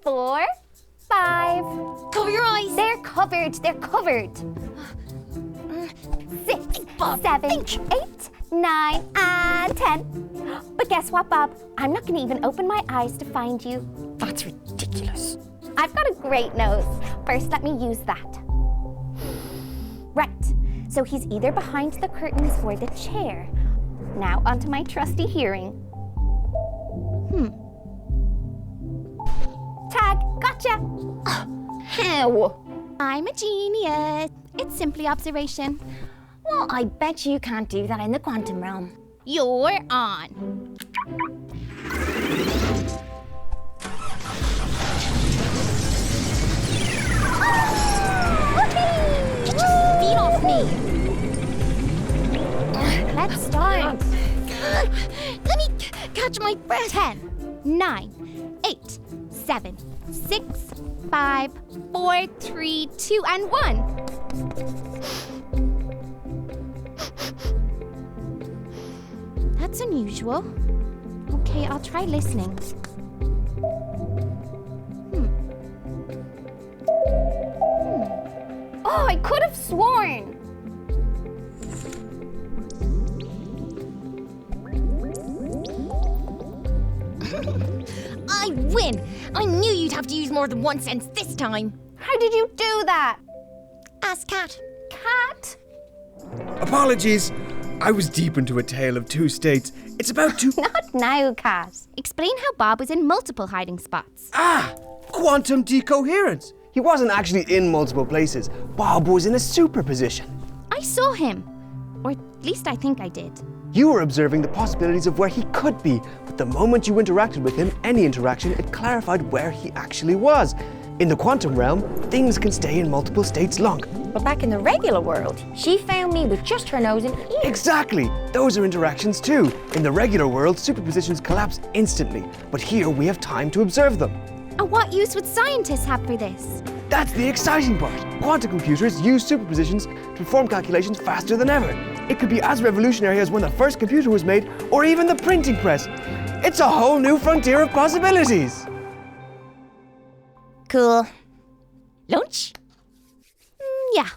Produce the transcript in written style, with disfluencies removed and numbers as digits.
Four, five. Cover your eyes. They're covered. 6, 7, 8, 9, and 10. But guess what, Bob? I'm not going to even open my eyes to find you. That's ridiculous. I've got a great nose. First, let me use that. Right. So he's either behind the curtains or the chair. Now onto my trusty hearing. Tag, gotcha. How? I'm a genius. It's simply observation. Well, I bet you can't do that in the quantum realm. You're on. Get your feet off me. Let's start. Let me catch my breath. 10, 9, 8, 7, 6, 5, 4, 3, 2, and 1. That's unusual. Okay, I'll try listening. Oh, I could have sworn. I win! I knew you'd have to use more than one sense this time. How did you do that? Ask Cat. Cat? Apologies. I was deep into a tale of two states. It's about to... Not now, Cat. Explain how Bob was in multiple hiding spots. Quantum decoherence. He wasn't actually in multiple places. Bob was in a superposition. I saw him. Or at least I think I did. You were observing the possibilities of where he could be, but the moment you interacted with him, any interaction, it clarified where he actually was. In the quantum realm, things can stay in multiple states long. But back in the regular world, she found me with just her nose and ears. Exactly! Those are interactions too. In the regular world, superpositions collapse instantly, but here we have time to observe them. And what use would scientists have for this? That's the exciting part. Quantum computers use superpositions to perform calculations faster than ever. It could be as revolutionary as when the first computer was made, or even the printing press. It's a whole new frontier of possibilities. Cool. Lunch? Yeah.